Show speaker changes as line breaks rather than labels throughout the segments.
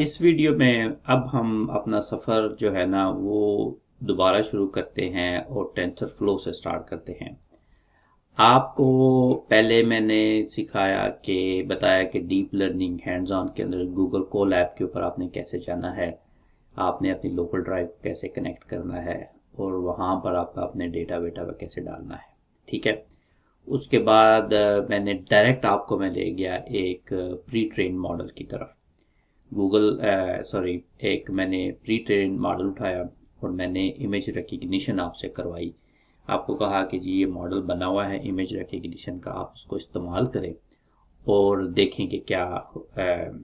इस वीडियो में अब हम अपना सफ़र जो है ना वो दोबारा शुरू करते हैं और टेंसर फ्लो से स्टार्ट करते हैं। आपको पहले मैंने सिखाया कि बताया कि डीप लर्निंग हैंड्स ऑन के अंदर गूगल कोलैब के ऊपर आपने कैसे जाना है, आपने अपनी लोकल ड्राइव कैसे कनेक्ट करना है और वहाँ पर आप अपने डेटा वेटा कैसे डालना है। ठीक है। उसके बाद मैंने डायरेक्ट आपको मैं ले गया एक प्री ट्रेन मॉडल की तरफ। एक मैंने प्री ट्रेन मॉडल उठाया और मैंने इमेज रिकग्निशन आपसे करवाई। आपको कहा कि जी ये मॉडल बना हुआ है इमेज रिकग्निशन का, आप उसको इस्तेमाल करें और देखें कि क्या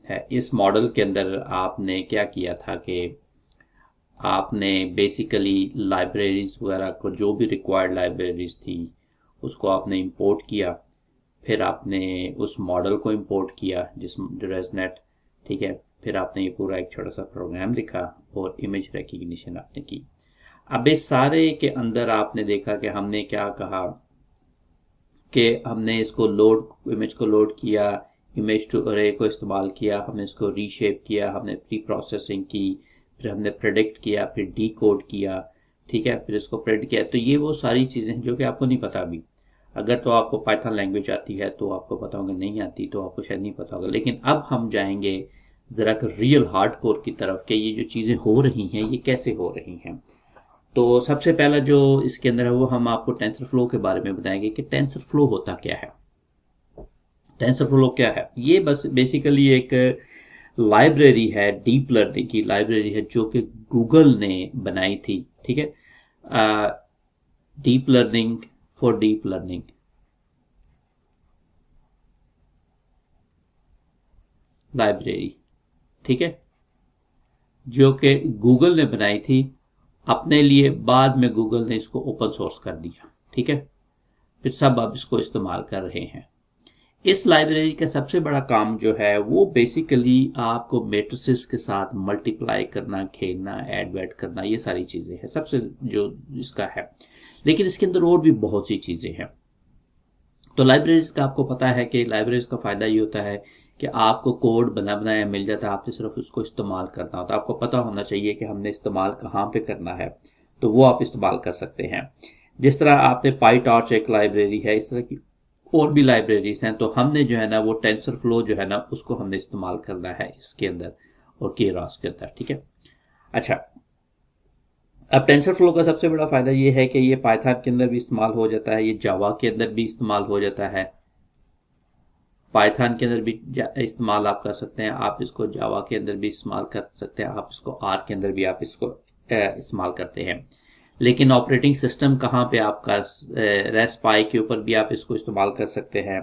है। इस मॉडल के अंदर आपने क्या किया था कि आपने बेसिकली लाइब्रेरीज वगैरह को, जो भी रिक्वायर्ड लाइब्रेरीज थी उसको आपने इंपोर्ट किया। फिर आपने उस मॉडल को इंपोर्ट किया जो रेजनेट, ठीक है। फिर आपने ये पूरा एक छोटा सा प्रोग्राम लिखा और इमेज रिकग्निशन आपने की। अब इस सारे के अंदर आपने देखा कि हमने क्या कहा कि हमने इसको इमेज को लोड किया, इमेज टू अरे को इस्तेमाल किया, हमने इसको रीशेप किया, हमने प्री प्रोसेसिंग की, फिर हमने प्रेडिक्ट किया, फिर डी कोड किया, ठीक है, फिर इसको प्रिंट किया। तो ये वो सारी चीज़ें हैं जो कि आपको नहीं पता अभी। अगर तो आपको पाइथन लैंग्वेज आती है तो आपको पता होगा, नहीं आती तो आपको शायद नहीं पता होगा। लेकिन अब हम जाएंगे ज़रा रियल हार्डकोर की तरफ कि ये जो चीज़ें हो रही हैं ये कैसे हो रही हैं। तो सबसे पहला जो इसके अंदर है वो हम आपको टेंसर फ्लो के बारे में बताएंगे कि टेंसर फ्लो होता क्या है। टेंसर फ्लो क्या है? ये बस बेसिकली एक लाइब्रेरी है, डीप लर्निंग की लाइब्रेरी है जो कि गूगल ने बनाई थी। ठीक है। Deep learning for deep learning, library, ठीक है, जो कि गूगल ने बनाई थी अपने लिए। बाद में गूगल ने इसको ओपन सोर्स कर दिया, ठीक है। फिर सब अब इसको इस्तेमाल कर रहे हैं। इस लाइब्रेरी का सबसे बड़ा काम जो है वो बेसिकली आपको मैट्रिसेस के साथ मल्टीप्लाई करना, खेलना, ऐड वैड करना, ये सारी चीज़ें हैं सबसे जो इसका है। लेकिन इसके अंदर और भी बहुत सी चीज़ें हैं। तो लाइब्रेरीज का आपको पता है कि लाइब्रेरीज का फ़ायदा ये होता है कि आपको कोड बना बनाया मिल जाता है, आपसे सिर्फ उसको इस्तेमाल करना होता है। आपको पता होना चाहिए कि हमने इस्तेमाल कहाँ पे करना है, तो वो आप इस्तेमाल कर सकते हैं। जिस तरह आपने पाई टॉर्च एक लाइब्रेरी है, इस तरह की और भी लाइब्रेरीज हैं। तो हमने जो है ना वो टेंसर फ्लो जो है ना उसको हमने इस्तेमाल करना है इसके अंदर और केरॉस के अंदर, ठीक है। अच्छा, अब टेंसर फ्लो का सबसे बड़ा फायदा ये है कि ये पाइथन के अंदर भी इस्तेमाल हो जाता है, ये जावा के अंदर भी इस्तेमाल हो जाता है, पाइथन के अंदर भी इस्तेमाल आप कर सकते हैं, आप इसको जावा के अंदर भी इस्तेमाल कर सकते हैं, आप इसको आर के अंदर भी आप इसको इस्तेमाल करते हैं। लेकिन ऑपरेटिंग सिस्टम कहाँ पे आपका, रेस्पाई के ऊपर भी आप इसको इस्तेमाल कर सकते हैं,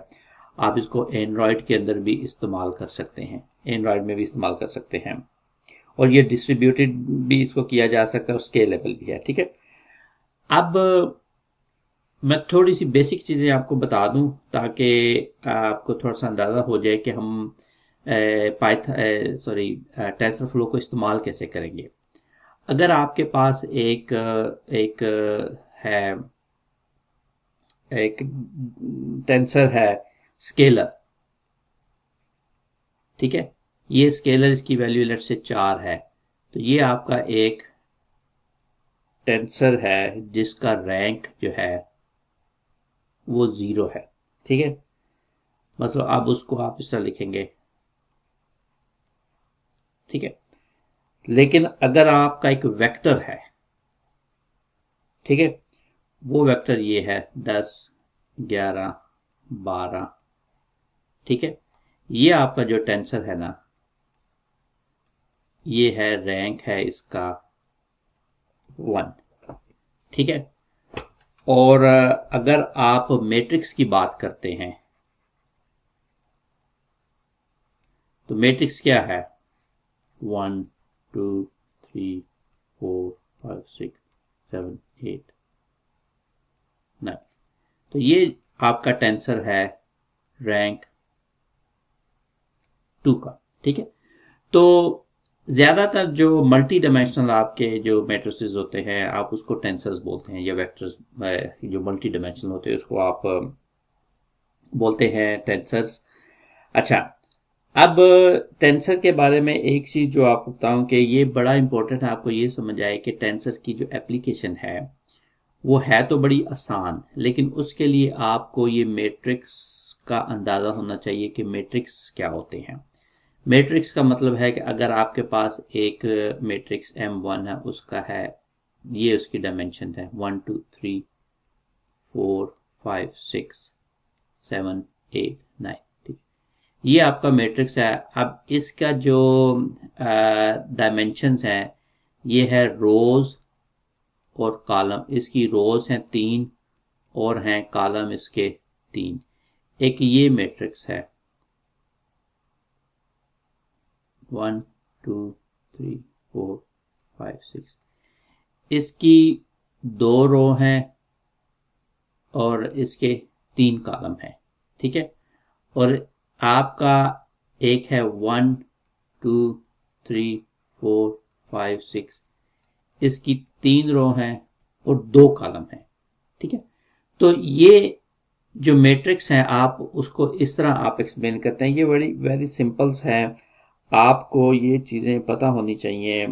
आप इसको एंड्रॉयड के अंदर भी इस्तेमाल कर सकते हैं, एंड्रॉयड में भी इस्तेमाल कर सकते हैं, और ये डिस्ट्रीब्यूटेड भी इसको किया जा सकता है और स्केलेबल भी है, ठीक है। अब मैं थोड़ी सी बेसिक चीज़ें आपको बता दूं ताकि आपको थोड़ा सा अंदाज़ा हो जाए कि हम टेंसर फ्लो को इस्तेमाल कैसे करेंगे। अगर आपके पास एक है, एक टेंसर है स्केलर, ठीक है, ये स्केलर, इसकी वैल्यू लेट से 4 है, तो ये आपका एक टेंसर है जिसका रैंक जो है वो 0 है, ठीक है। मतलब अब उसको आप इस तरह लिखेंगे, ठीक है। लेकिन अगर आपका एक वेक्टर है, ठीक है, वो वेक्टर ये है 10, 11, 12, ठीक है, ये आपका जो टेंसर है ना ये है, रैंक है इसका 1, ठीक है। और अगर आप मैट्रिक्स की बात करते हैं तो मैट्रिक्स क्या है, 1, 2, 3, 4, 5, 6, 7, 8, 9, तो ये आपका टेंसर है रैंक 2 का, ठीक है। तो ज़्यादातर जो मल्टी डायमेंशनल आपके जो मैट्रिसेस होते हैं आप उसको टेंसर्स बोलते हैं, या वेक्टर्स जो मल्टी डायमेंशनल होते हैं उसको आप बोलते हैं टेंसर्स। अच्छा, अब टेंसर के बारे में एक चीज़ जो आपको बताऊं कि ये बड़ा इंपॉर्टेंट है, आपको ये समझ आए कि टेंसर की जो एप्लीकेशन है वो है तो बड़ी आसान, लेकिन उसके लिए आपको ये मैट्रिक्स का अंदाज़ा होना चाहिए कि मैट्रिक्स क्या होते हैं। मैट्रिक्स का मतलब है कि अगर आपके पास एक मैट्रिक्स M1 है, उसका है ये उसकी डायमेंशन है 1 2 3 4 5 6 7 8 9, ठीक, ये आपका मैट्रिक्स है। अब इसका जो डायमेंशंस हैं ये है रोज और कॉलम, इसकी रोज हैं 3 और हैं कॉलम इसके 3। एक ये मैट्रिक्स है 1 2 3 4 5 6, इसकी 2 रो हैं और इसके 3 कॉलम हैं, ठीक है। और आपका एक है 1 2 3 4 5 6, इसकी 3 रो हैं और 2 कॉलम हैं, ठीक है। तो ये जो मैट्रिक्स है आप उसको इस तरह आप एक्सप्लेन करते हैं, ये बड़ी वेरी सिंपल्स है, आपको ये चीज़ें पता होनी चाहिए।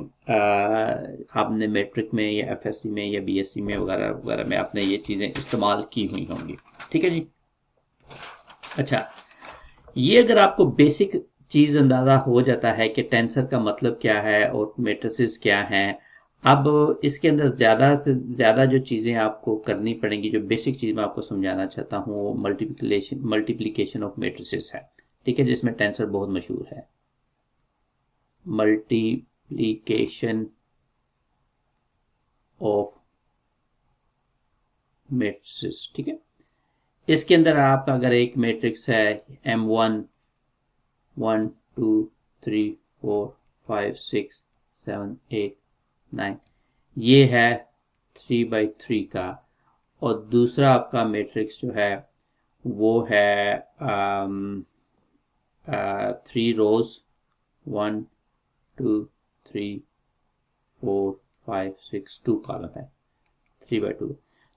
आपने मैट्रिक में या एफएससी में या बीएससी में वगैरह वगैरह में आपने ये चीज़ें इस्तेमाल की हुई होंगी, ठीक है जी। अच्छा, ये अगर आपको बेसिक चीज़ अंदाज़ा हो जाता है कि टेंसर का मतलब क्या है और मैट्रिसेस क्या हैं, अब इसके अंदर ज़्यादा से ज़्यादा जो चीज़ें आपको करनी पड़ेंगी, जो बेसिक चीज़ मैं आपको समझाना चाहता हूँ वो मल्टीप्लिकेशन ऑफ मैट्रिसेस है, ठीक है, जिसमें टेंसर बहुत मशहूर है। मल्टीप्लिकेशन ऑफ मैट्रिसेस, ठीक है। इसके अंदर आपका अगर एक मैट्रिक्स है M1 1 2 3 4 5 6 7 8 9, ये है 3/3 का, और दूसरा आपका मैट्रिक्स जो है वो है 3 रोज 1 2 3 4 5 6 2 कॉलम है 3/2।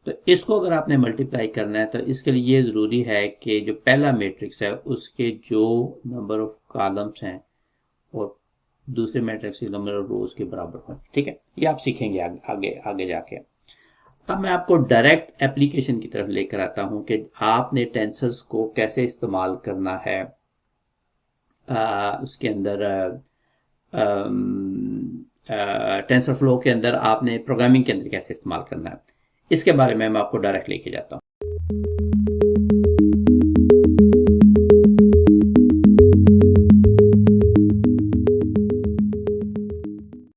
तो इसको अगर आपने मल्टीप्लाई करना है तो इसके लिए ये ज़रूरी है कि जो पहला मैट्रिक्स है उसके जो नंबर ऑफ कॉलम्स हैं और दूसरे मैट्रिक्स के नंबर ऑफ रोज के बराबर हो, ठीक है। ये आप सीखेंगे आगे आगे जाके। अब मैं आपको डायरेक्ट एप्लीकेशन की तरफ लेकर आता हूं कि आपने टेंसर्स को कैसे इस्तेमाल करना है उसके अंदर टेंसर फ्लो के अंदर आपने प्रोग्रामिंग के अंदर कैसे इस्तेमाल करना है, इसके बारे में मैं आपको डायरेक्ट लेके जाता हूँ।